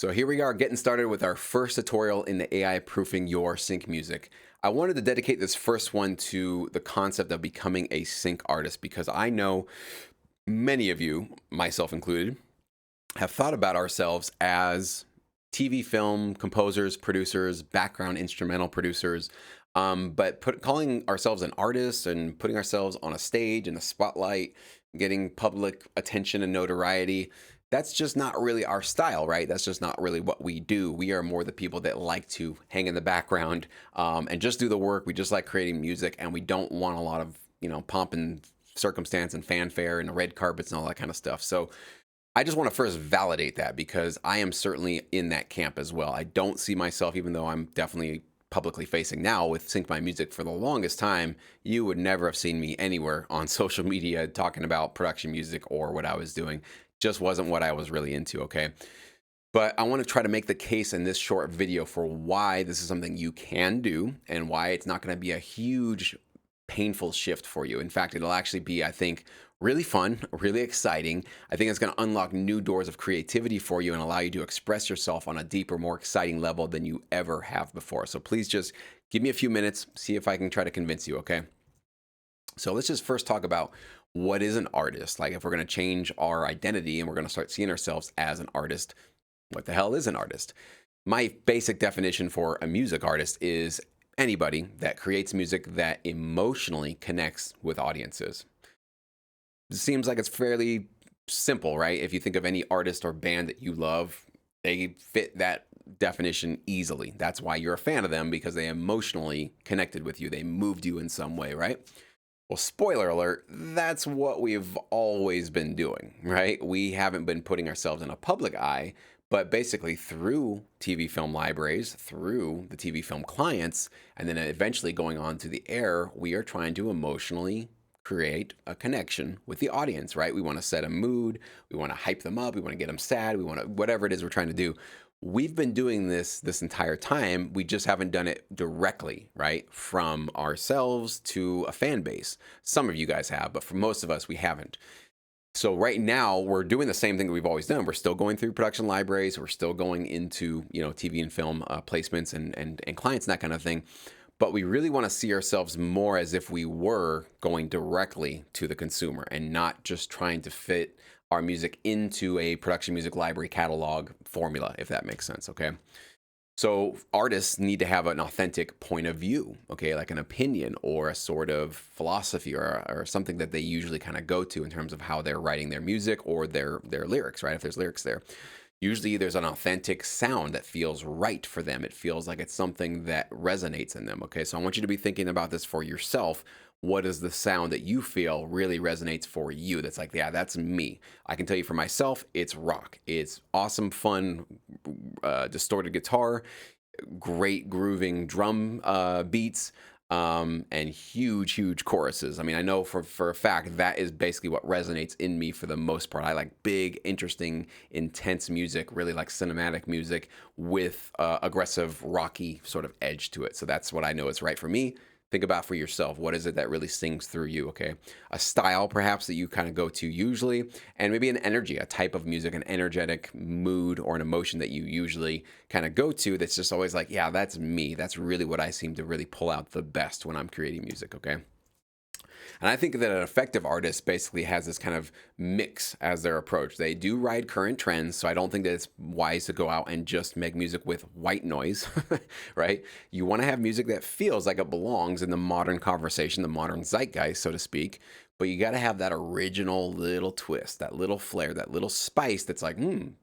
So here we are getting started with our first tutorial in the AI proofing your sync music. I wanted to dedicate this first one to the concept of becoming a sync artist because I know many of you, myself included, have thought about ourselves as TV film composers, producers, background instrumental producers. But calling ourselves an artist and putting ourselves on a stage in the spotlight, getting public attention and notoriety, that's just not really our style, right? That's just not really what we do. We are more the people that like to hang in the background and just do the work. We just like creating music, and we don't want a lot of pomp and circumstance and fanfare and red carpets and all that kind of stuff. So I just want to first validate that because I am certainly in that camp as well. I don't see myself, even though I'm definitely publicly facing now with Sync My Music for the longest time, you would never have seen me anywhere on social media talking about production music or what I was doing. Just wasn't what I was really into, okay? But I want to try to make the case in this short video for why this is something you can do and why it's not going to be a huge painful shift for you. In fact, it'll actually be, I think, really fun, really exciting. I think it's going to unlock new doors of creativity for you and allow you to express yourself on a deeper, more exciting level than you ever have before. So please just give me a few minutes, see if I can try to convince you, okay? So let's just first talk about what is an artist. Like if we're going to change our identity and we're going to start seeing ourselves as an artist, what the hell is an artist? My basic definition for a music artist is anybody that creates music that emotionally connects with audiences. It seems like it's fairly simple, right? If you think of any artist or band that you love, they fit that definition easily. That's why you're a fan of them, because they emotionally connected with you. They moved you in some way, right? Well, spoiler alert, that's what we've always been doing, right? We haven't been putting ourselves in a public eye, but basically through TV film libraries, through the TV film clients, and then eventually going on to the air, we are trying to emotionally create a connection with the audience, right? We want to set a mood, we want to hype them up, we want to get them sad, we want to, whatever it is we're trying to do. We've been doing this entire time. We just haven't done it directly, right? From ourselves to a fan base. Some of you guys have, but for most of us, we haven't. So right now we're doing the same thing that we've always done. We're still going through production libraries. We're still going into, TV and film placements and clients and that kind of thing. But we really want to see ourselves more as if we were going directly to the consumer and not just trying to fit our music into a production music library catalog formula, if that makes sense, okay? So artists need to have an authentic point of view, okay, like an opinion or a sort of philosophy or something that they usually kind of go to in terms of how they're writing their music or their lyrics, right? If there's lyrics there. Usually there's an authentic sound that feels right for them. It feels like it's something that resonates in them, okay? So I want you to be thinking about this for yourself. What is the sound that you feel really resonates for you? That's like, yeah, that's me. I can tell you for myself, it's rock. It's awesome, fun, distorted guitar, great grooving drum beats, and huge choruses. I mean, I know for a fact that is basically what resonates in me for the most part. I like big, interesting, intense music, really like cinematic music with aggressive, rocky sort of edge to it. So that's what I know is right for me. Think about for yourself. What is it that really sings through you, okay? A style perhaps that you kind of go to usually, and maybe an energy, a type of music, an energetic mood or an emotion that you usually kind of go to that's just always like, yeah, that's me. That's really what I seem to really pull out the best when I'm creating music, okay? And I think that an effective artist basically has this kind of mix as their approach. They do ride current trends, so I don't think that it's wise to go out and just make music with white noise, right? You want to have music that feels like it belongs in the modern conversation, the modern zeitgeist, so to speak. But you got to have that original little twist, that little flair, that little spice that's like,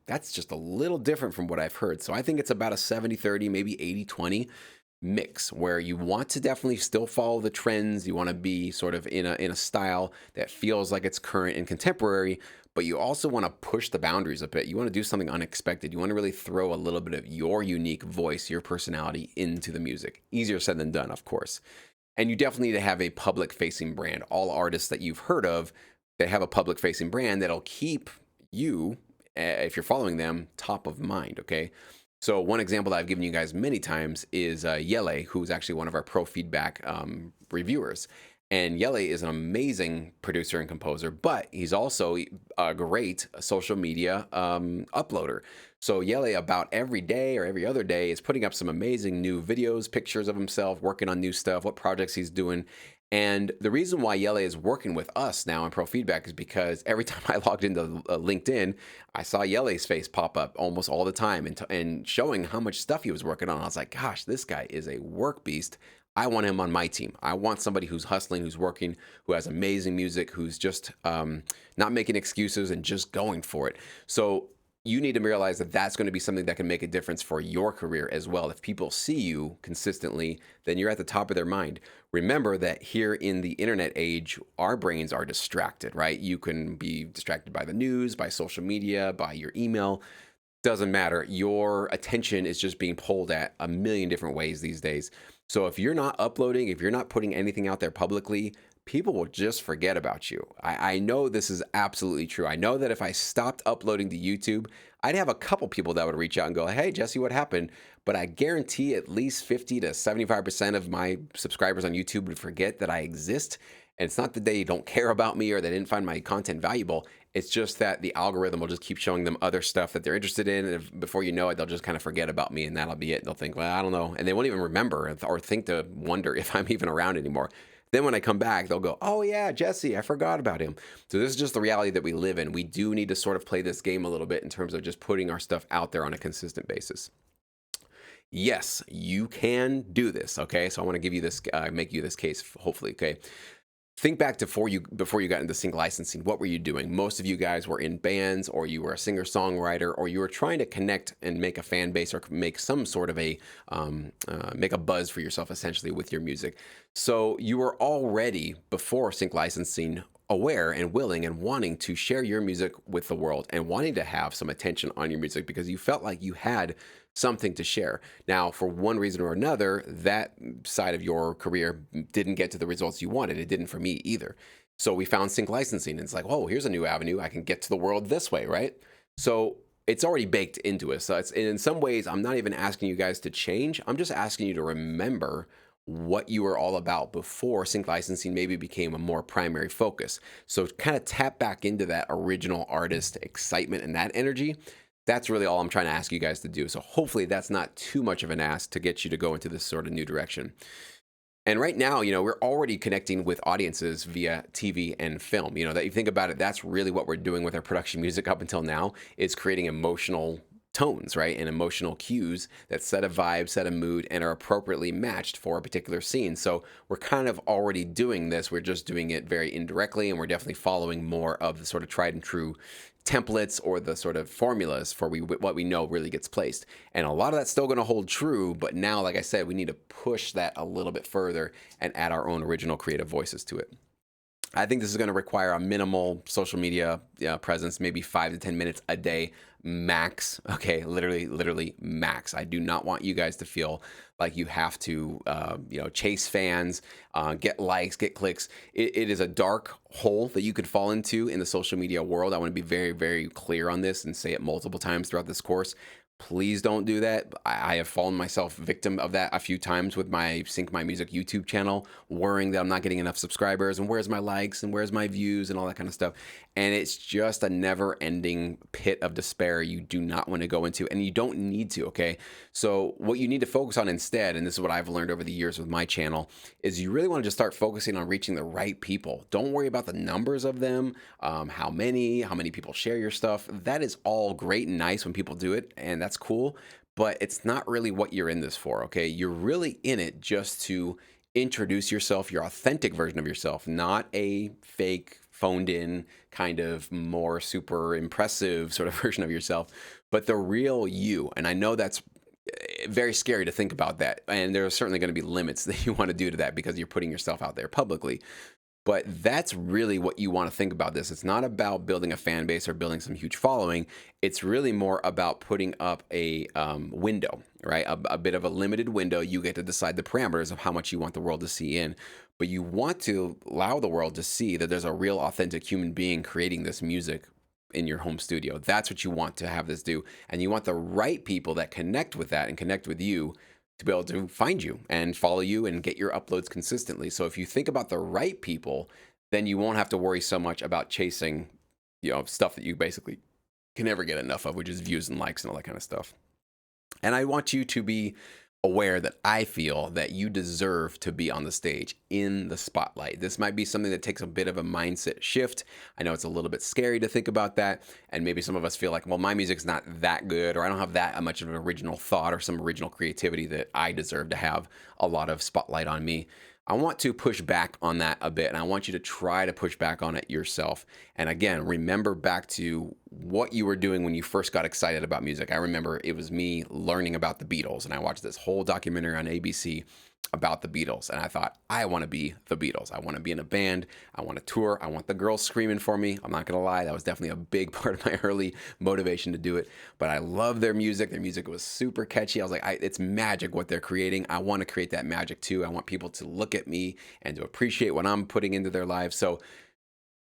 that's just a little different from what I've heard. So I think it's about a 70-30, maybe 80-20 mix where you want to definitely still follow the trends. You want to be sort of in a style that feels like it's current and contemporary, but you also want to push the boundaries a bit. You want to do something unexpected. You want to really throw a little bit of your unique voice, your personality into the music. Easier said than done, of course. And you definitely need to have a public facing brand. All artists that you've heard of, they have a public facing brand that'll keep you, if you're following them, top of mind, okay? So one example that I've given you guys many times is Yele, who's actually one of our pro feedback reviewers. And Yele is an amazing producer and composer, but he's also a great social media uploader. So Yele about every day or every other day is putting up some amazing new videos, pictures of himself, working on new stuff, what projects he's doing. And the reason why Yele is working with us now in Pro Feedback is because every time I logged into LinkedIn, I saw Yele's face pop up almost all the time and showing how much stuff he was working on. I was like, gosh, this guy is a work beast. I want him on my team. I want somebody who's hustling, who's working, who has amazing music, who's just not making excuses and just going for it. So you need to realize that that's going to be something that can make a difference for your career as well. If people see you consistently, then you're at the top of their mind. Remember that here in the internet age, our brains are distracted, right? You can be distracted by the news, by social media, by your email. Doesn't matter. Your attention is just being pulled at a million different ways these days. So if you're not uploading, if you're not putting anything out there publicly, people will just forget about you. I know this is absolutely true. I know that if I stopped uploading to YouTube, I'd have a couple people that would reach out and go, hey, Jesse, what happened? But I guarantee at least 50 to 75% of my subscribers on YouTube would forget that I exist. And it's not that they don't care about me or they didn't find my content valuable. It's just that the algorithm will just keep showing them other stuff that they're interested in. And before you know it, they'll just kind of forget about me and that'll be it. They'll think, well, I don't know. And they won't even remember or think to wonder if I'm even around anymore. Then when I come back, they'll go, oh yeah, Jesse, I forgot about him. So this is just the reality that we live in. We do need to sort of play this game a little bit in terms of just putting our stuff out there on a consistent basis. Yes, you can do this. Okay. So I want to give you this, make you this case, hopefully. Okay. Think back to before you got into sync licensing. What were you doing? Most of you guys were in bands, or you were a singer-songwriter, or you were trying to connect and make a fan base, or make some sort of a make a buzz for yourself, essentially, with your music. So you were already before sync licensing aware and willing and wanting to share your music with the world and wanting to have some attention on your music because you felt like you had something to share. Now, for one reason or another, that side of your career didn't get to the results you wanted. It didn't for me either. So we found sync licensing, and it's like, oh, here's a new avenue. I can get to the world this way, right? So it's already baked into us. So it's, in some ways, I'm not even asking you guys to change. I'm just asking you to remember what you were all about before sync licensing maybe became a more primary focus. So kind of tap back into that original artist excitement and that energy. That's really all I'm trying to ask you guys to do. So hopefully that's not too much of an ask to get you to go into this sort of new direction. And right now, we're already connecting with audiences via TV and film. That you think about it, that's really what we're doing with our production music up until now, is creating emotional tones, right? And emotional cues that set a vibe, set a mood, and are appropriately matched for a particular scene. So we're kind of already doing this. We're just doing it very indirectly, and we're definitely following more of the sort of tried and true templates or the sort of formulas for what we know really gets placed. And a lot of that's still going to hold true, but now, like I said, we need to push that a little bit further and add our own original creative voices to it. I think this is going to require a minimal social media presence, maybe 5 to 10 minutes a day max. Okay, literally max. I do not want you guys to feel like you have to, chase fans, get likes, get clicks. It is a dark hole that you could fall into in the social media world. I want to be very, very clear on this and say it multiple times throughout this course. Please don't do that. I have fallen myself victim of that a few times with my Sync My Music YouTube channel, worrying that I'm not getting enough subscribers and where's my likes and where's my views and all that kind of stuff. And it's just a never-ending pit of despair you do not want to go into, and you don't need to, okay? So what you need to focus on instead, and this is what I've learned over the years with my channel, is you really want to just start focusing on reaching the right people. Don't worry about the numbers of them, how many people share your stuff. That is all great and nice when people do it, and that's cool, but it's not really what you're in this for, okay? You're really in it just to introduce yourself, your authentic version of yourself, not a fake, phoned in, kind of more super impressive sort of version of yourself, but the real you. And I know that's very scary to think about that. And there are certainly going to be limits that you want to do to that because you're putting yourself out there publicly. But that's really what you want to think about this. It's not about building a fan base or building some huge following. It's really more about putting up a window, right? A bit of a limited window. You get to decide the parameters of how much you want the world to see in. But you want to allow the world to see that there's a real authentic human being creating this music in your home studio. That's what you want to have this do. And you want the right people that connect with that and connect with you to be able to find you and follow you and get your uploads consistently. So if you think about the right people, then you won't have to worry so much about chasing, stuff that you basically can never get enough of, which is views and likes and all that kind of stuff. And I want you to be aware that I feel that you deserve to be on the stage in the spotlight. This might be something that takes a bit of a mindset shift. I know it's a little bit scary to think about that. And maybe some of us feel like, well, my music's not that good, or I don't have that much of an original thought or some original creativity that I deserve to have a lot of spotlight on me. I want to push back on that a bit, and I want you to try to push back on it yourself. And again, remember back to what you were doing when you first got excited about music. I remember it was me learning about the Beatles, and I watched this whole documentary on ABC about the Beatles, and I thought, I want to be the Beatles. I want to be in a band. I want to tour. I want the girls screaming for me. I'm not going to lie, that was definitely a big part of my early motivation to do it. But I love their music. Their music was super catchy. I was like, it's magic what they're creating. I want to create that magic too. I want people to look at me and to appreciate what I'm putting into their lives. So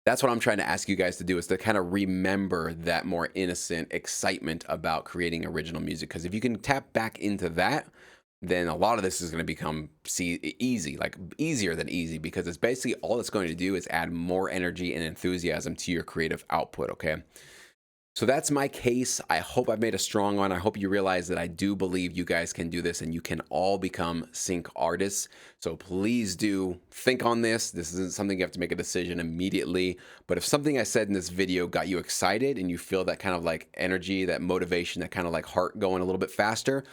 that's what I'm trying to ask you guys to do, is to kind of remember that more innocent excitement about creating original music. Because if you can tap back into that, then a lot of this is going to become easy, like easier than easy, because it's basically all it's going to do is add more energy and enthusiasm to your creative output. Okay. So that's my case. I hope I've made a strong one. I hope you realize that I do believe you guys can do this and you can all become sync artists. So please do think on this. This isn't something you have to make a decision immediately. But if something I said in this video got you excited and you feel that kind of like energy, that motivation, that kind of like heart going a little bit faster,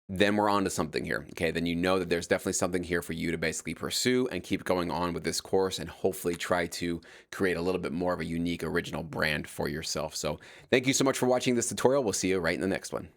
then we're on to something here. Okay, then you know that there's definitely something here for you to basically pursue and keep going on with this course, and hopefully try to create a little bit more of a unique original brand for yourself. So thank you so much for watching this tutorial. We'll see you right in the next one.